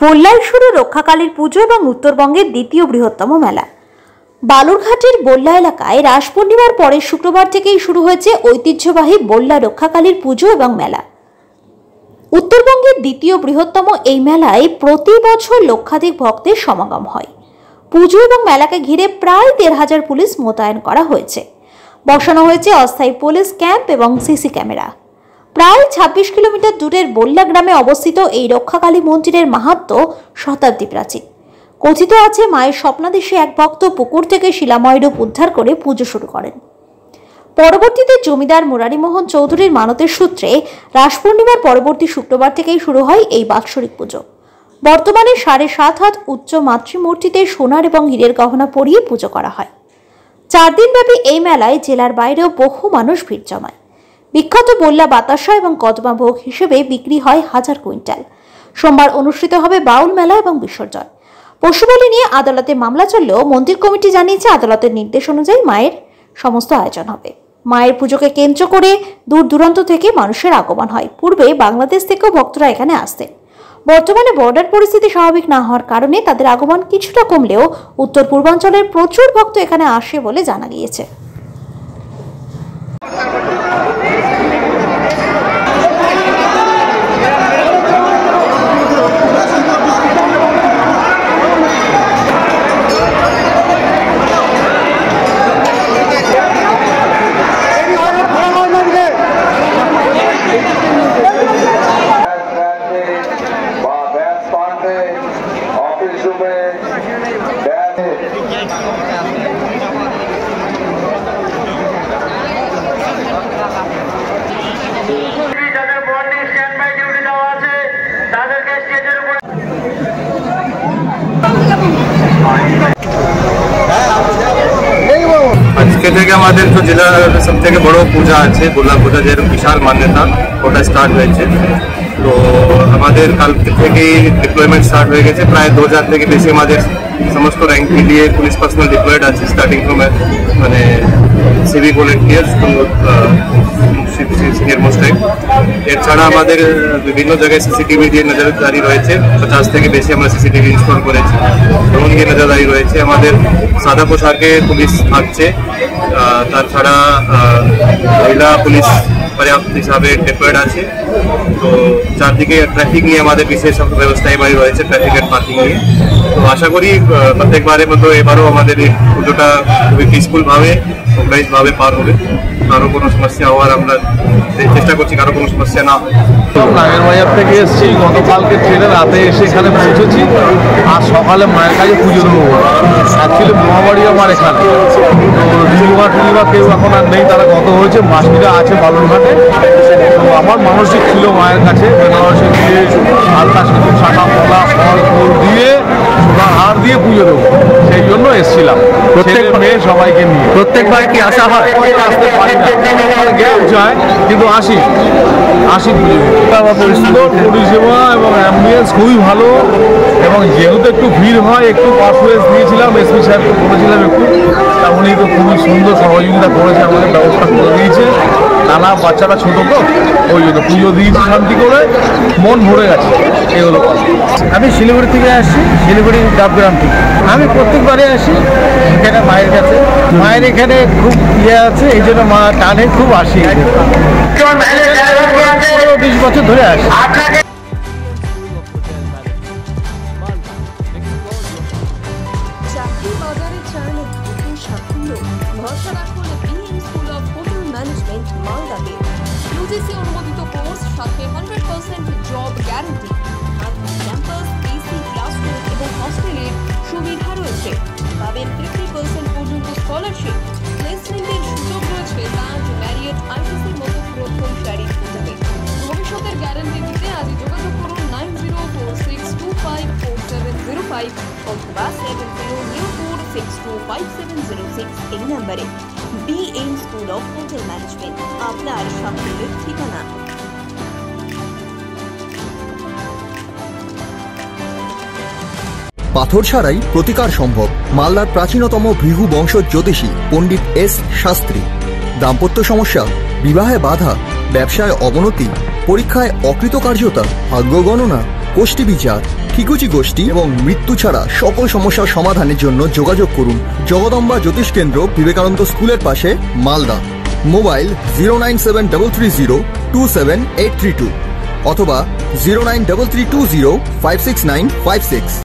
বল্লায় শুরু রক্ষাকালীর পুজো এবং উত্তরবঙ্গের দ্বিতীয় বৃহত্তম মেলা। বালুরঘাটের বল্লা এলাকায় রাস পূর্ণিমার পরের শুক্রবার থেকেই শুরু হয়েছে ঐতিহ্যবাহী বল্লা রক্ষাকালীর পুজো এবং মেলা। উত্তরবঙ্গের দ্বিতীয় বৃহত্তম এই মেলায় প্রতি বছর লক্ষাধিক ভক্তের সমাগম হয়। পুজো এবং মেলাকে ঘিরে প্রায় ১,৫০০ পুলিশ মোতায়েন করা হয়েছে। বসানো হয়েছে অস্থায়ী পুলিশ ক্যাম্প এবং সিসি ক্যামেরা। প্রায় ২৬ কিলোমিটার দূরের বল্লা গ্রামে অবস্থিত এই রক্ষাকালী মন্দিরের মাহাত্ম্য শতাব্দী প্রাচীন। কথিত আছে, মায়ের স্বপ্নাদেশে এক ভক্ত পুকুর থেকে শিলাময় রূপ উদ্ধার করে পুজো শুরু করেন। পরবর্তীতে জমিদার মুরারিমোহন চৌধুরীর মানতের সূত্রে রাস পূর্ণিমার পরবর্তী শুক্রবার থেকেই শুরু হয় এই বাৎসরিক পুজো। বর্তমানে ৭.৫ হাত উচ্চ মাতৃমূর্তিতে সোনার এবং হীরের গহনা পরিয়ে পুজো করা হয়। ৪ দিনব্যাপী এই মেলায় জেলার বাইরেও বহু মানুষ ভিড় জমায়। বিখ্যাত বল্লা বাতাসা এবং কদমা ভোগ হিসেবে বিক্রি হয় ১,০০০ কুইন্টাল। সোমবার অনুষ্ঠিত হবে বাউল মেলা এবং বিসর্জন। পশুবলি নিয়ে আদালতে মামলা চললেও মন্দির কমিটি জানিয়েছে, আদালতের নির্দেশ অনুযায়ী মায়ের সমস্ত আয়োজন হবে। মায়ের পুজোকে কেন্দ্র করে দূর দূরান্ত থেকে মানুষের আগমন হয়। পূর্বে বাংলাদেশ থেকেও ভক্তরা এখানে আসতেন। বর্তমানে বর্ডার পরিস্থিতি স্বাভাবিক না হওয়ার কারণে তাদের আগমন কিছুটা কমলেও উত্তর পূর্বাঞ্চলের প্রচুর ভক্ত এখানে আসে বলে জানা গিয়েছে। আজকে থেকে আমাদের তো জেলার সব থেকে বড় পূজা আছে, বল্লা পূজা, যের বিশাল মান্যতা, ওটা স্টার্ট হয়েছে। তো আমাদের কাল থেকেই ডিপ্লয়মেন্ট স্টার্ট হয়ে গেছে। প্রায় ২,০০০ থেকে বেশি আমাদের সমস্ত র্যাঙ্ক মিলিয়ে পুলিশ পার্সোনাল ডিপ্লয়েড আছে, স্টার্টিং ফ্রম মানে civic volunteers to senior most rank. এছাড়া আমাদের বিভিন্ন জায়গায় সিসিটিভি দিয়ে নজরদারি রয়েছে। ৫০ থেকে বেশি আমরা সিসিটিভি ইনস্টল করেছি। ড্রোন দিয়ে নজরদারি রয়েছে। আমাদের সাদা পোশাকে পুলিশ থাকছে। তাছাড়া মহিলা পুলিশ পর্যাপ্ত হিসাবে ডিপ্লয়েড আছে। তো চারদিকে ট্রাফিক নিয়ে আমাদের বিশেষ ব্যবস্থা এবারই রয়েছে, ট্রাফিক অ্যান্ড পার্কিং নিয়ে। তো আশা করি প্রত্যেকবারের মতো এবারও আমাদের এই পুজোটা খুবই পিসফুলভাবে, অর্গানাইজভাবে পার হবে। কারো কোনো সমস্যা হওয়ার আমরা চেষ্টা করছি, কারো কোনো সমস্যা না হয়। নাগের বাজার থেকে এসেছি, গতকালকে ট্রেনে রাতে এসে এখানে পৌঁছেছি। আর সকালে মায়ের কাছে পুজো দেবো। অ্যাকচুয়ালি মামাবাড়ি আমার এখানে। তো রিলিভা কেউ এখন আর নেই, তারা গত হয়েছে। মাসিরা আছে বালুরঘাটে। তো আমার মানসিক ছিল মায়ের কাছে বেনারসি দিয়ে হালকা সিঁদুর শাঁখা মোলা ফল ফুল দিয়ে সোনার হার দিয়ে পুজো দেবো, সেই জন্য এসেছিলাম। প্রত্যেক মেয়ে সবাইকে নিয়ে। প্রত্যেকবার কি আসা হয়? আসতে পারি না, গ্যাপ যায়, কিন্তু আসি সুন্দর পরিষেবা এবং অ্যাম্বিয়েন্স খুবই ভালো। এবং যেহেতু একটু ভিড় হয়, একটু পারফরমেন্স দিয়েছিলাম, এসপি সাহেবকে বলেছিলাম একটু, তা উনি তো খুবই সুন্দর সহযোগিতা করেছে, আমাদের ব্যবস্থা করে দিয়েছে। নানা বাচ্চারা ছোটো তো, ওই জন্য পুজো দিয়েছি শান্তি করে, মন ভরে গেছে। এগুলো আমি শিলিগুড়ি থেকে আসছি, শিলিগুড়ি ডাবগ্রাম থেকে। আমি প্রত্যেকবারে আসি এখানে মায়ের কাছে। মায়ের এখানে খুব ইয়ে আছে, এই জন্য মা টানে খুব আসি। ২০ বছর ধরে আসি। ভরসা রাখুন BM school of hotel management মালদাতে। ইউজিসি অনুমোদিত কোর্স, সাথে 100% জব গ্যারান্টি। আর ক্যাম্পাস, এসি ক্লাসরুম এবং হস্টেলের সুবিধা রয়েছে। পাবেন 50% পর্যন্ত স্কলারশিপ। প্লেসমেন্টের সুযোগ রয়েছে তাজ, ম্যারিয়ট, আইটিসির মতো প্রথম সারির হোটেলে। ভবিষ্যতের গ্যারান্টি দিতে আজই যোগাযোগ করুন 9046254705 অথবা 7004625706 এই নম্বরে। BM school of hotel management, আপনার সাফল্যের ঠিকানা। পাথর ছাড়াই প্রতিকার সম্ভব। মালদার প্রাচীনতম ভৃগু বংশ জ্যোতিষী পণ্ডিত এস শাস্ত্রী। দাম্পত্য সমস্যা, বিবাহে বাধা, ব্যবসায় অবনতি, পরীক্ষায় অকৃতকার্যতা, ভাগ্য গণনা, কোষ্ঠী বিচার, ঠিকুচি গোষ্ঠী এবং মৃত্যু ছাড়া সকল সমস্যার সমাধানের জন্য যোগাযোগ করুন জগদম্বা জ্যোতিষ কেন্দ্র, বিবেকানন্দ স্কুলের পাশে, মালদা। মোবাইল 09733027832 অথবা 09332056956।